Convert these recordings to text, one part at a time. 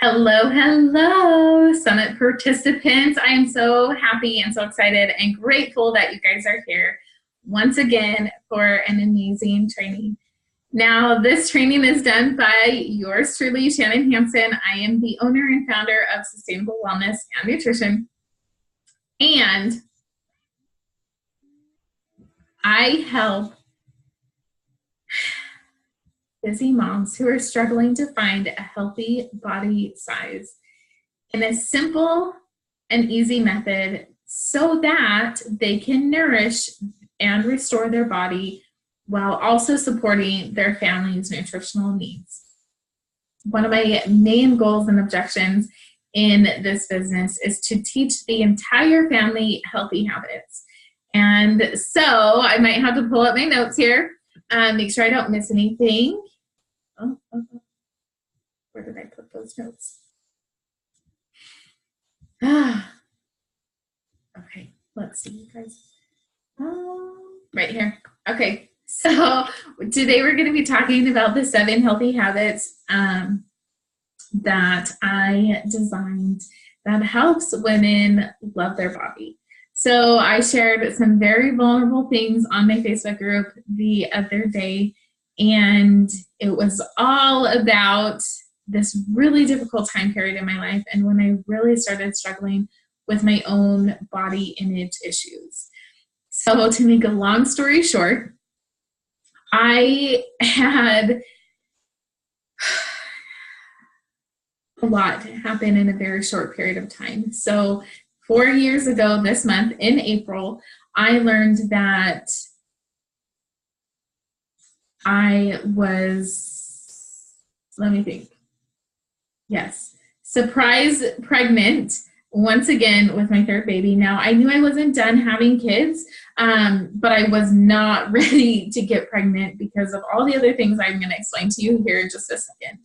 Hello, hello, Summit participants. I am so happy and so excited and grateful that you guys are here once again for an amazing training. Now, this training is done by yours truly, Shannon Hansen. I am the owner and founder of Sustainable Wellness and Nutrition, and I help busy moms who are struggling to find a healthy body size in a simple and easy method so that they can nourish and restore their body while also supporting their family's nutritional needs. One of my main goals and objections in this business is to teach the entire family healthy habits. And so I might have to pull up my notes here, make sure I don't miss anything. Where did I put those notes? Okay, let's see, you guys. Right here. Okay, so today we're going to be talking about the 7 healthy habits that I designed that helps women love their body. So I shared some very vulnerable things on my Facebook group the other day, and it was all about this really difficult time period in my life and when I really started struggling with my own body image issues. So to make a long story short, I had a lot happen in a very short period of time. So 4 years ago this month in April, I learned that I was, let me think. Yes, surprise pregnant once again with my 3rd baby. Now, I knew I wasn't done having kids, but I was not ready to get pregnant because of all the other things I'm going to explain to you here in just a second.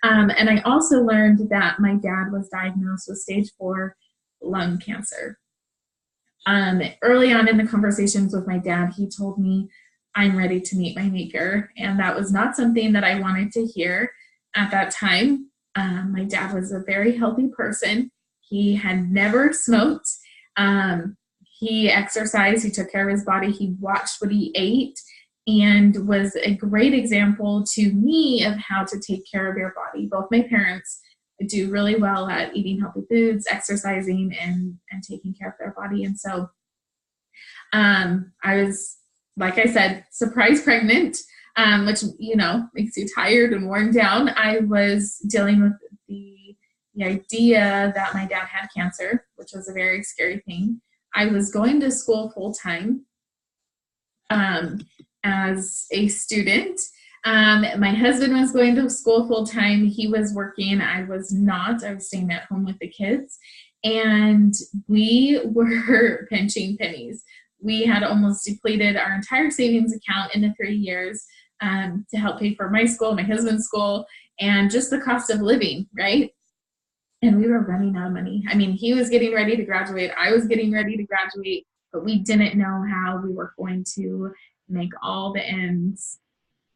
And I also learned that my dad was diagnosed with stage 4 lung cancer. Early on in the conversations with my dad, he told me, I'm ready to meet my maker. And that was not something that I wanted to hear at that time. My dad was a very healthy person. He had never smoked. He exercised. He took care of his body. He watched what he ate and was a great example to me of how to take care of your body. Both my parents do really well at eating healthy foods, exercising, and taking care of their body. And so I was, like I said, surprise pregnant, which, makes you tired and worn down. I was dealing with the idea that my dad had cancer, which was a very scary thing. I was going to school full time as a student. My husband was going to school full time. He was working. I was not. I was staying at home with the kids. And we were pinching pennies. We had almost depleted our entire savings account in the 3 years to help pay for my school, my husband's school, and just the cost of living, right? And we were running out of money. I mean, he was getting ready to graduate. I was getting ready to graduate, but we didn't know how we were going to make all the ends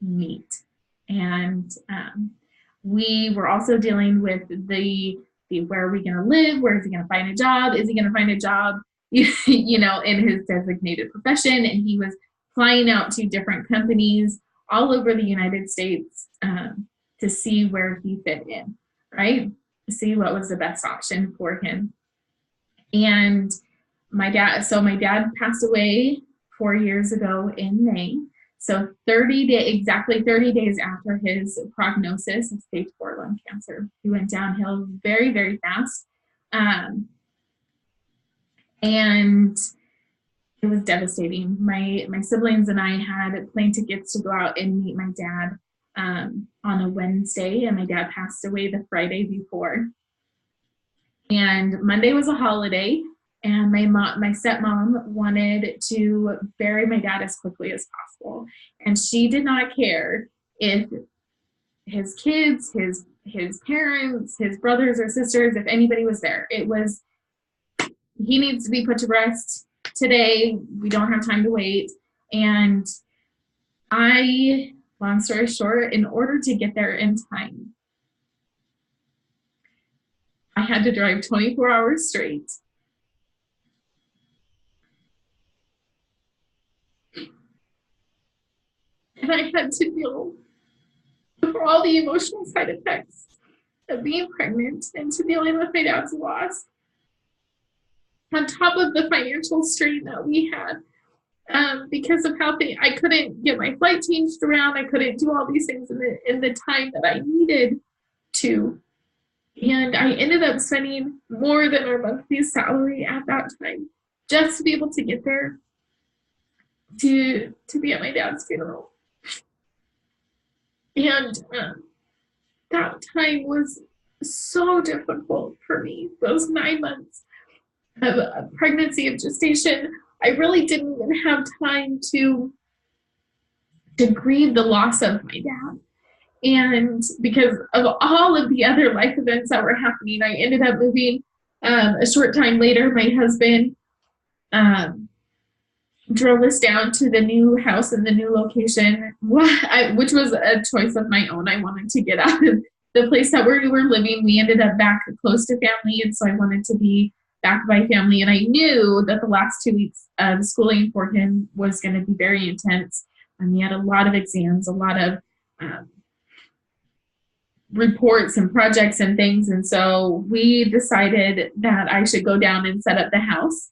meet. And we were also dealing with the where are we going to live? Where is he going to find a job? Is he going to find a job, in his designated profession? And he was flying out to different companies all over the United States to see where he fit in, right? To see what was the best option for him. And my dad passed away 4 years ago in May. So exactly 30 days after his prognosis of stage 4 lung cancer, he went downhill very, very fast. And it was devastating. My siblings and I had plane tickets to go out and meet my dad on a Wednesday, and my dad passed away the Friday before. And Monday was a holiday, and my stepmom wanted to bury my dad as quickly as possible. And she did not care if his kids, his parents, his brothers or sisters, if anybody was there. It was, he needs to be put to rest today. We don't have time to wait. And long story short, in order to get there in time, had to drive 24 hours straight. And I had to deal with all the emotional side effects of being pregnant and to dealing with my dad's loss, on top of the financial strain that we had. Because of how I couldn't get my flight changed around. I couldn't do all these things in the time that I needed to. And I ended up spending more than our monthly salary at that time just to be able to get there to be at my dad's funeral. And that time was so difficult for me. Those 9 months of pregnancy, of gestation, I really didn't even have time to grieve the loss of my dad. And because of all of the other life events that were happening, I ended up moving. A short time later, my husband drove us down to the new house in the new location, which was a choice of my own. I wanted to get out of the place that we were living. We ended up back close to family, and so I wanted to be back by family. And I knew that the last 2 weeks of schooling for him was going to be very intense. And he had a lot of exams, a lot of reports and projects and things. And so we decided that I should go down and set up the house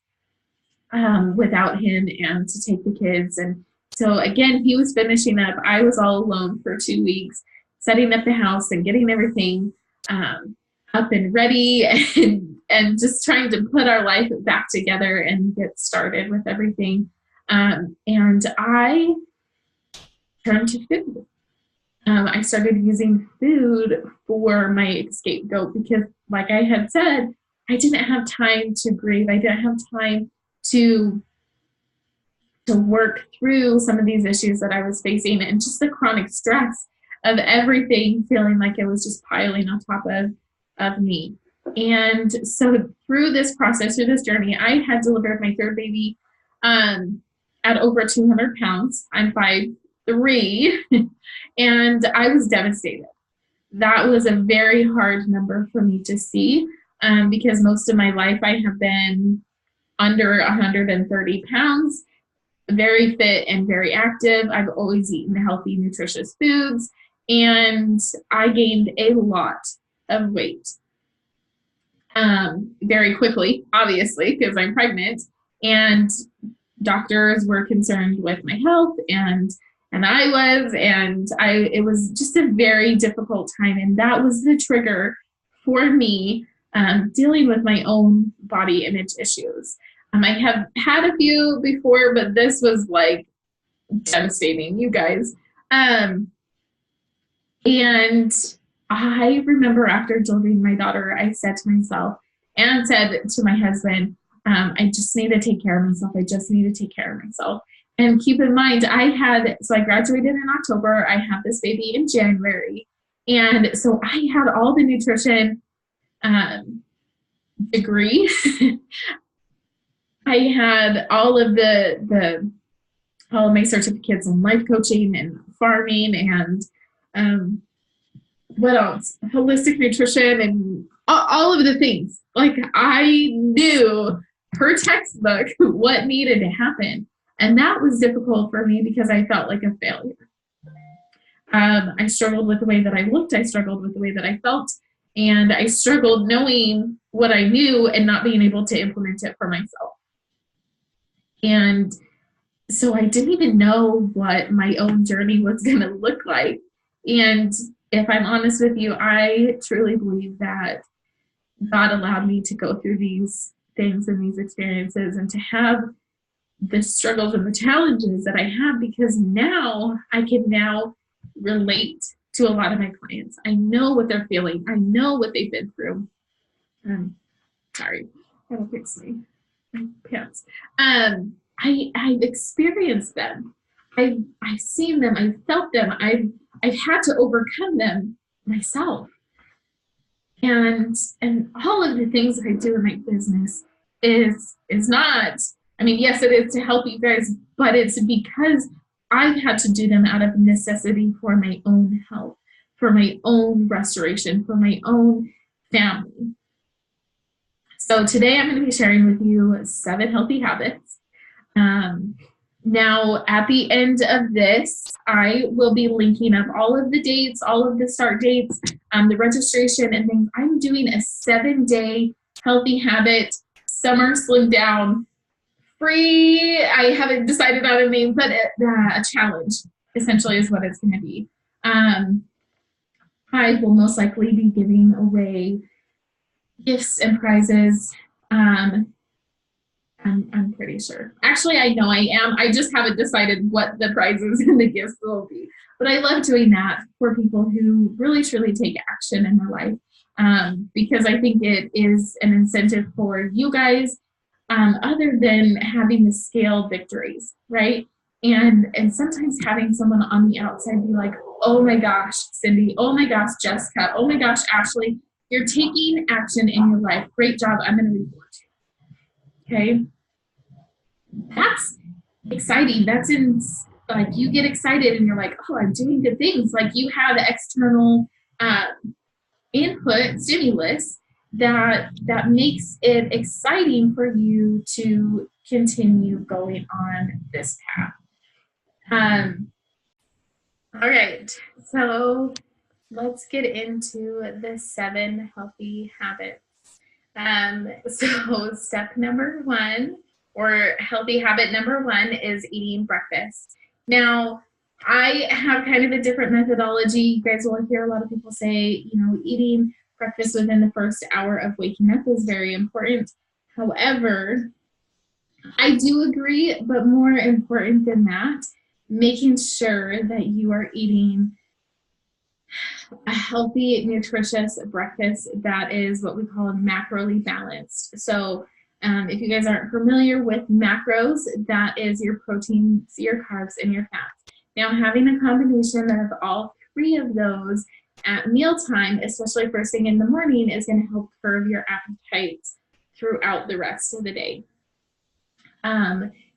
without him and to take the kids. And so again, he was finishing up. I was all alone for 2 weeks, setting up the house and getting everything up and ready, and just trying to put our life back together and get started with everything. And I turned to food. I started using food for my scapegoat because, like I had said, I didn't have time to grieve. I didn't have time to work through some of these issues that I was facing, and just the chronic stress of everything feeling like it was just piling on top of me. And so through this process, through this journey, I had delivered my third baby at over 200 pounds. I'm 5'3", and I was devastated. That was a very hard number for me to see because most of my life I have been under 130 pounds, very fit and very active. I've always eaten healthy, nutritious foods, and I gained a lot of weight very quickly, obviously, because I'm pregnant, and doctors were concerned with my health, and it was just a very difficult time. And that was the trigger for me dealing with my own body image issues. I have had a few before, but this was like devastating, you guys. And I remember after delivering my daughter, I said to myself and said to my husband, I just need to take care of myself. I just need to take care of myself. And keep in mind, I graduated in October. I had this baby in January. And so I had all the nutrition degree. I had all of all of my certificates in life coaching and farming and what else? Holistic nutrition and all of the things. Like, I knew per textbook what needed to happen. And that was difficult for me because I felt like a failure. I struggled with the way that I looked. I struggled with the way that I felt. And I struggled knowing what I knew and not being able to implement it for myself. And so I didn't even know what my own journey was going to look like. And if I'm honest with you, I truly believe that God allowed me to go through these things and these experiences and to have the struggles and the challenges that I have, because now I can now relate to a lot of my clients. I know what they're feeling. I know what they've been through. Sorry, that'll fix my pants. I've experienced them. I've seen them. I've felt them. I've had to overcome them myself. And all of the things that I do in my business is not, I mean, yes, it is to help you guys, but it's because I've had to do them out of necessity for my own health, for my own restoration, for my own family. So today I'm going to be sharing with you 7 healthy habits. Now, at the end of this, I will be linking up all of the dates, all of the start dates, the registration and things. I'm doing a 7-day healthy habit summer slim down free. I haven't decided on a name, but a challenge essentially is what it's going to be. I will most likely be giving away gifts and prizes. I'm pretty sure. Actually, I know I am. I just haven't decided what the prizes and the gifts will be. But I love doing that for people who really truly take action in their life, because I think it is an incentive for you guys, other than having the scale victories, right? And sometimes having someone on the outside be like, oh my gosh, Cindy, oh my gosh, Jessica, oh my gosh, Ashley, you're taking action in your life. Great job. I'm going to reward you. Okay. That's exciting. That's like you get excited and you're like, oh, I'm doing good things. Like you have external input, stimulus that makes it exciting for you to continue going on this path. All right, so let's get into the 7 healthy habits. So step number 1, or healthy habit number 1, is eating breakfast. Now, I have kind of a different methodology. You guys will hear a lot of people say, eating breakfast within the first hour of waking up is very important. However, I do agree, but more important than that, making sure that you are eating a healthy, nutritious breakfast that is what we call macroly balanced. So if you guys aren't familiar with macros, that is your proteins, your carbs, and your fats. Now, having a combination of all 3 of those at mealtime, especially first thing in the morning, is going to help curb your appetite throughout the rest of the day.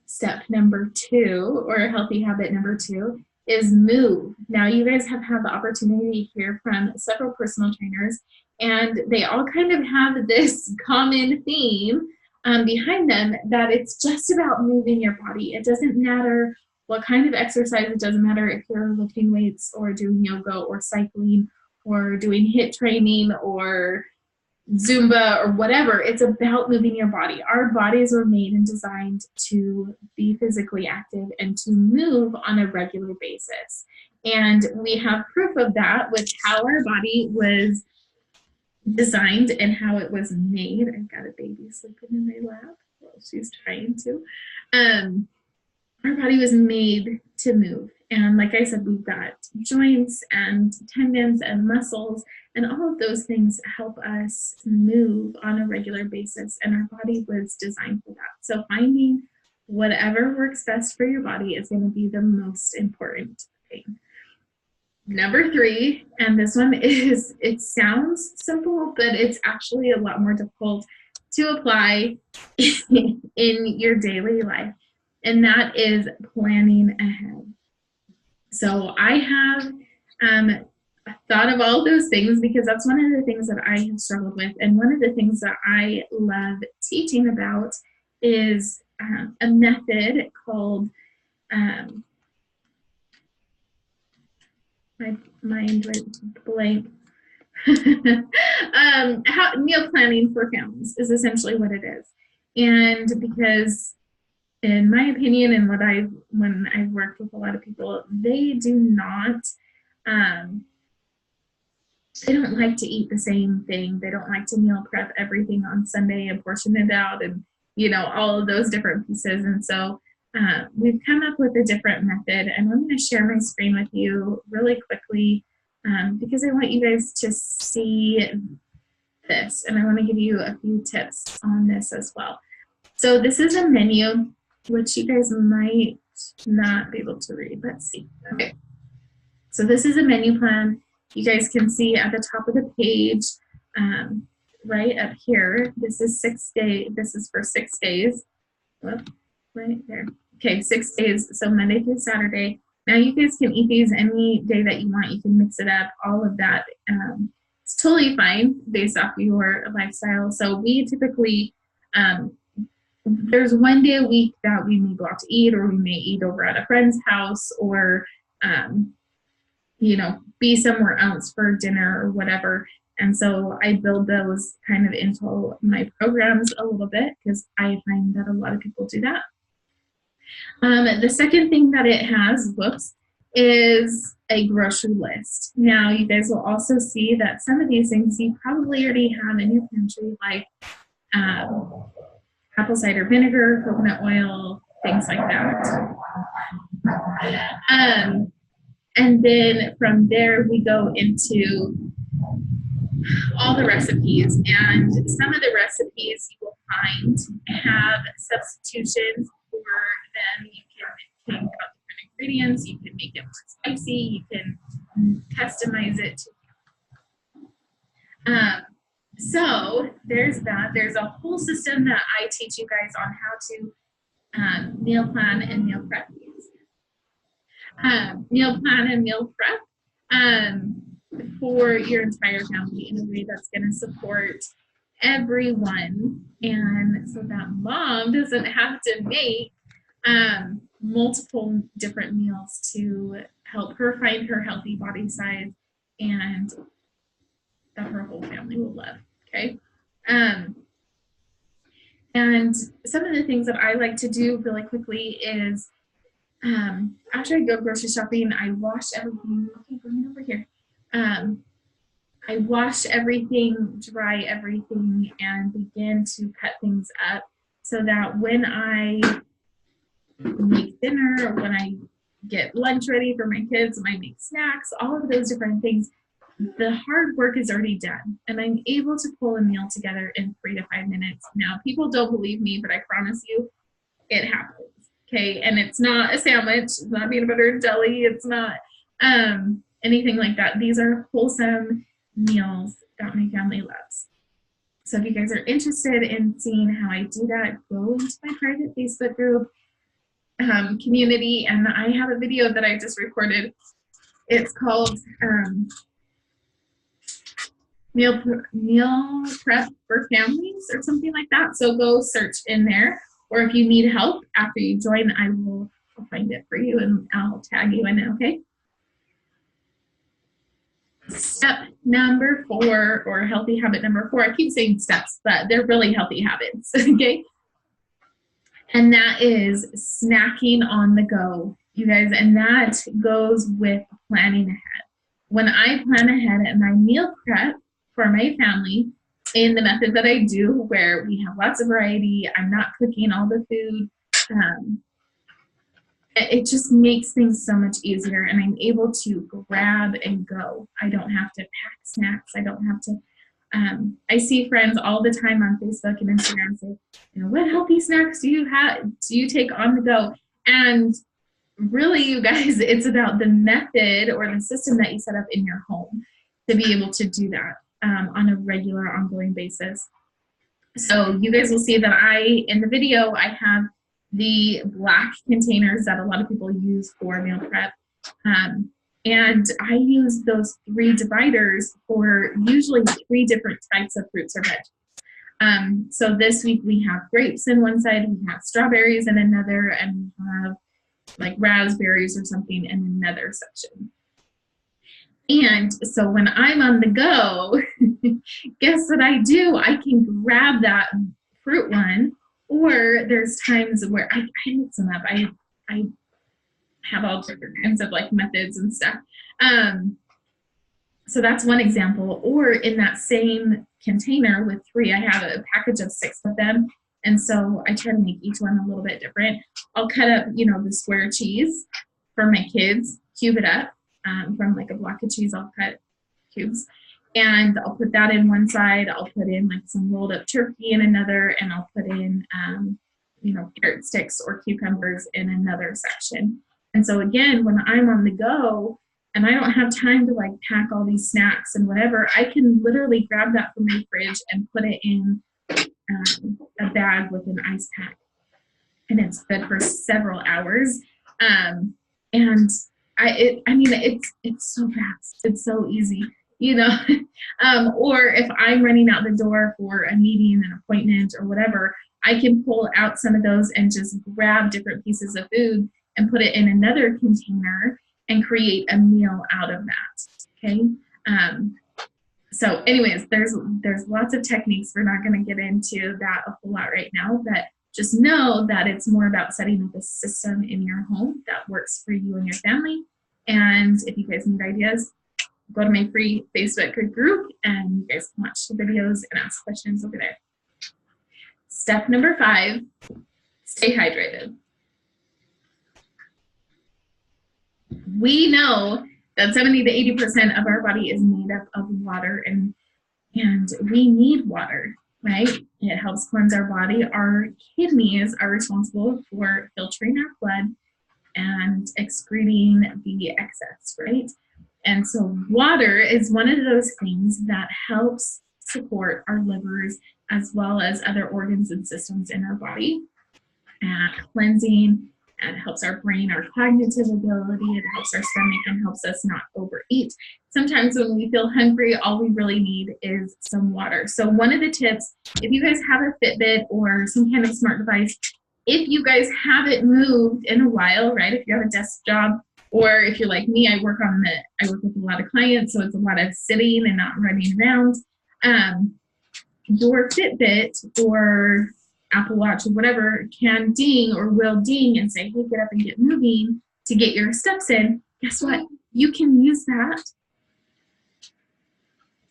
Step number 2, or healthy habit number 2, is move. Now, you guys have had the opportunity to hear from several personal trainers, and they all kind of have this common theme behind them, that it's just about moving your body. It doesn't matter what kind of exercise. It doesn't matter if you're lifting weights or doing yoga or cycling or doing HIIT training or Zumba or whatever. It's about moving your body. Our bodies were made and designed to be physically active and to move on a regular basis. And we have proof of that with how our body was designed and how it was made. I've got a baby sleeping in my lap while she's trying to. Our body was made to move. And like I said, we've got joints and tendons and muscles, and all of those things help us move on a regular basis. And our body was designed for that. So finding whatever works best for your body is going to be the most important thing. Number 3, and this one is, it sounds simple, but it's actually a lot more difficult to apply in your daily life. And that is planning ahead. So I have thought of all those things because that's one of the things that I have struggled with. And one of the things that I love teaching about is a method called, my mind went blank. Meal planning for families is essentially what it is. And because in my opinion, and when I've worked with a lot of people, they do not, they don't like to eat the same thing. They don't like to meal prep everything on Sunday and portion it out and, all of those different pieces. And so we've come up with a different method, and I'm going to share my screen with you really quickly because I want you guys to see this, and I want to give you a few tips on this as well. So this is a menu, which you guys might not be able to read. Let's see. Okay. So this is a menu plan. You guys can see at the top of the page, right up here, this is 6 days. This is for 6 days. Whoop, right there. Okay, 6 days. So Monday through Saturday. Now you guys can eat these any day that you want. You can mix it up, all of that. It's totally fine based off your lifestyle. So we typically, there's one day a week that we may go out to eat, or we may eat over at a friend's house, or, you know, be somewhere else for dinner or whatever. And so I build those kind of into my programs a little bit, because I find that a lot of people do that. The second thing that it has, whoops, is a grocery list. Now, you guys will also see that some of these things you probably already have in your pantry, like apple cider vinegar, coconut oil, things like that. And then from there, we go into all the recipes. And some of the recipes you will find have substitutions for them. You can take out different ingredients. You can make it more spicy. You can customize it. So there's that. There's a whole system that I teach you guys on how to meal plan and meal prep these. Meal plan and meal prep for your entire family in a way that's going to support everyone, and so that mom doesn't have to make multiple different meals to help her find her healthy body size and that her whole family will love. Okay. And some of the things that I like to do really quickly is after I go grocery shopping, I wash everything. Okay, bring it over here. I wash everything, dry everything, and begin to cut things up so that when I make dinner, or when I get lunch ready for my kids, and I make snacks, all of those different things, the hard work is already done, and I'm able to pull a meal together in 3 to 5 minutes. Now, people don't believe me, but I promise you, it happens. Okay, and it's not a sandwich, it's not peanut butter and jelly, it's not anything like that. These are wholesome meals that my family loves. So if you guys are interested in seeing how I do that, go into my private Facebook group community, and I have a video that I just recorded. It's called meal prep for families or something like that. So go search in there, or if you need help after you join, I'll find it for you and I'll tag you in it, okay? Step number 4, or healthy habit number 4, I keep saying steps, but they're really healthy habits, okay? And that is snacking on the go, you guys, and that goes with planning ahead. When I plan ahead and I meal prep for my family in the method that I do, where we have lots of variety, I'm not cooking all the food, it just makes things so much easier, and I'm able to grab and go. I don't have to pack snacks. I don't have to, I see friends all the time on Facebook and Instagram say, you know, what healthy snacks do you take on the go? And really, you guys, it's about the method or the system that you set up in your home to be able to do that on a regular, ongoing basis. So you guys will see that in the video, I have the black containers that a lot of people use for meal prep. And I use those 3 dividers for usually 3 different types of fruits or veggies. So this week we have grapes in one side, we have strawberries in another, and we have like raspberries or something in another section. And so when I'm on the go, guess what I do? I can grab that fruit one, or there's times where I mix them up. I have all different kinds of like methods and stuff. So that's one example. Or in that same container with 3, I have a package of 6 of them. And so I try to make each one a little bit different. I'll cut up, you know, the square cheese for my kids, cube it up. From like a block of cheese, I'll cut cubes. And I'll put that in one side. I'll put in like some rolled up turkey in another. And I'll put in, you know, carrot sticks or cucumbers in another section. And so again, when I'm on the go and I don't have time to like pack all these snacks and whatever, I can literally grab that from my fridge and put it in a bag with an ice pack. And it's good for several hours. And I mean, it's so fast. It's so easy. you know, or if I'm running out the door for a meeting, an appointment, or whatever, I can pull out some of those and just grab different pieces of food and put it in another container and create a meal out of that. Okay. So anyways, there's lots of techniques. We're not going to get into that a whole lot right now, but just know that it's more about setting up a system in your home that works for you and your family. And if you guys need ideas, go to my free Facebook group and you guys can watch the videos and ask questions over there. Step number 5, stay hydrated. We know that 70 to 80% of our body is made up of water, and we need water, right? It helps cleanse our body. Our kidneys are responsible for filtering our blood and excreting the excess, right? And so water is one of those things that helps support our livers as well as other organs and systems in our body, and cleansing, and helps our brain, our cognitive ability, it helps our stomach, and helps us not overeat. Sometimes when we feel hungry, all we really need is some water. So one of the tips, if you guys have a Fitbit or some kind of smart device, if you guys haven't moved in a while, right? If you have a desk job, or if you're like me, I work with a lot of clients, so it's a lot of sitting and not running around. Your Fitbit or Apple Watch or whatever can ding or will ding and say, hey, get up and get moving to get your steps in. Guess what? You can use that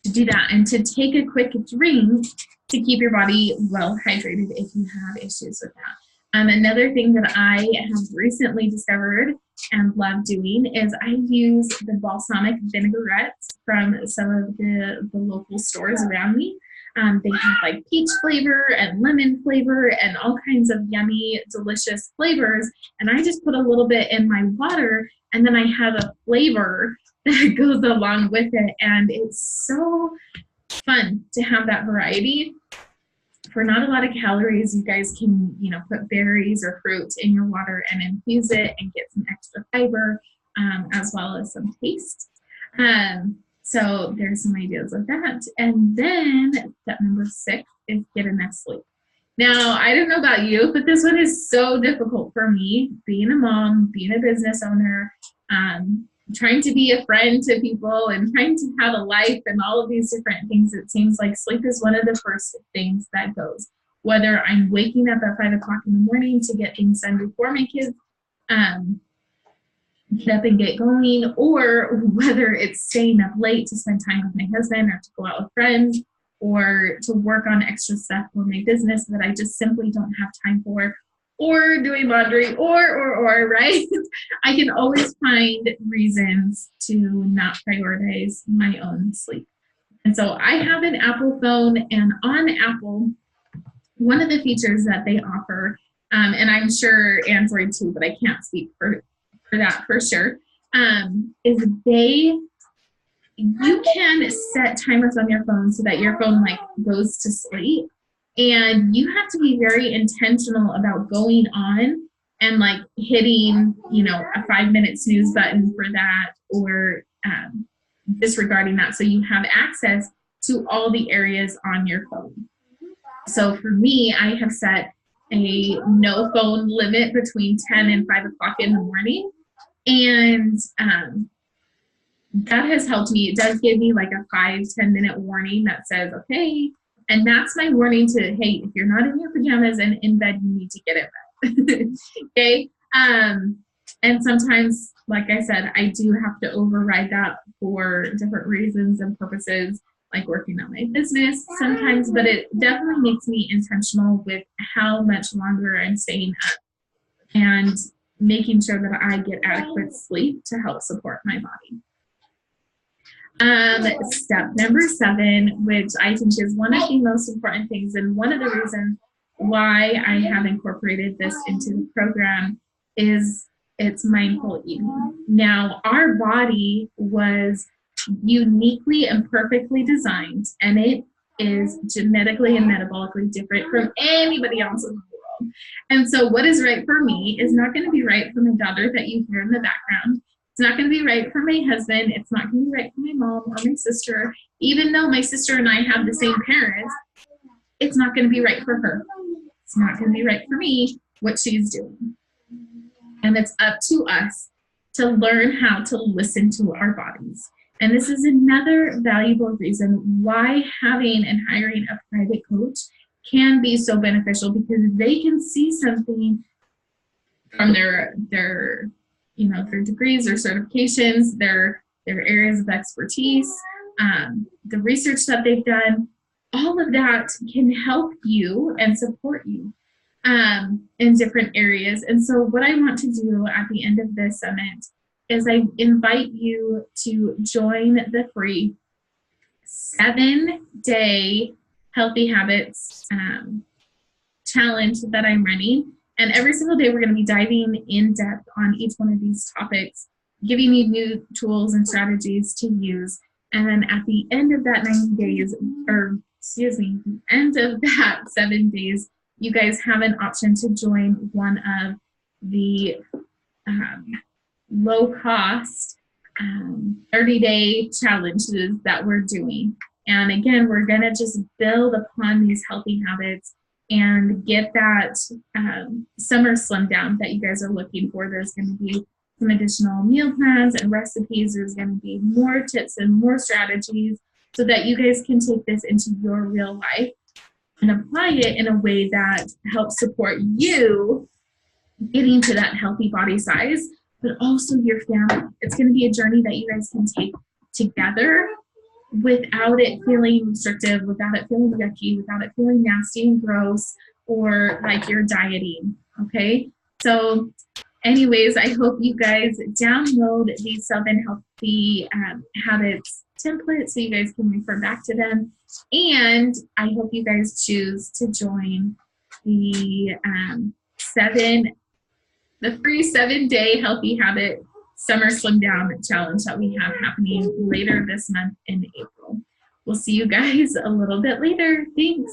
to do that and to take a quick drink to keep your body well hydrated if you have issues with that. Another thing that I have recently discovered and love doing is I use the balsamic vinaigrettes from some of the local stores around me. They have like peach flavor and lemon flavor and all kinds of yummy, delicious flavors. And I just put a little bit in my water, and then I have a flavor that goes along with it. And it's so fun to have that variety. For not a lot of calories, you guys can, put berries or fruit in your water and infuse it and get some extra fiber, as well as some taste. So there's some ideas of that. And then step number 6 is get enough sleep. Now, I don't know about you, but this one is so difficult for me, being a mom, being a business owner, trying to be a friend to people and trying to have a life and all of these different things. It seems like sleep is one of the first things that goes. Whether I'm waking up at 5 o'clock in the morning to get things done before my kids get up and get going, or whether it's staying up late to spend time with my husband or to go out with friends or to work on extra stuff for my business that I just simply don't have time for, or doing laundry, or, right? I can always find reasons to not prioritize my own sleep. And so I have an Apple phone, and on Apple, one of the features that they offer, and I'm sure Android too, but I can't speak for that for sure, is you can set timers on your phone so that your phone goes to sleep. And you have to be very intentional about going on and hitting, a 5-minute snooze button for that, or disregarding that, so you have access to all the areas on your phone. So for me, I have set a no phone limit between 10 and 5 o'clock in the morning. And that has helped me. It does give me a 5-10 minute warning that says, okay, and that's my warning to, hey, if you're not in your pajamas and in bed, you need to get in bed. Okay. And sometimes, like I said, I do have to override that for different reasons and purposes, like working on my business sometimes, but it definitely makes me intentional with how much longer I'm staying up and making sure that I get adequate sleep to help support my body. Step number 7, which I think is one of the most important things, and one of the reasons why I have incorporated this into the program, is it's mindful eating. Now, our body was uniquely and perfectly designed, and it is genetically and metabolically different from anybody else in the world. And so what is right for me is not going to be right for my daughter that you hear in the background. It's not going to be right for my husband. It's not going to be right for my mom or my sister. Even though my sister and I have the same parents, it's not going to be right for her. It's not going to be right for me, what she's doing. And it's up to us to learn how to listen to our bodies. And this is another valuable reason why having and hiring a private coach can be so beneficial, because they can see something from their degrees or certifications, their areas of expertise, the research that they've done. All of that can help you and support you in different areas. And so what I want to do at the end of this summit is I invite you to join the free 7-day Healthy Habits challenge that I'm running. And every single day, we're going to be diving in depth on each one of these topics, giving you new tools and strategies to use. And then at the end of that 90 days, end of that 7 days, you guys have an option to join one of the low-cost 30-day challenges that we're doing. And again, we're going to just build upon these healthy habits and get that summer slim down that you guys are looking for. There's going to be some additional meal plans and recipes. There's going to be more tips and more strategies so that you guys can take this into your real life and apply it in a way that helps support you getting to that healthy body size, but also your family. It's going to be a journey that you guys can take together without it feeling restrictive, without it feeling yucky, without it feeling nasty and gross, or like you're dieting, okay? So anyways, I hope you guys download the 7 Healthy Habits template so you guys can refer back to them. And I hope you guys choose to join the free 7-day Healthy Habit Summer Slim Down Challenge that we have happening later this month in April. We'll see you guys a little bit later. Thanks.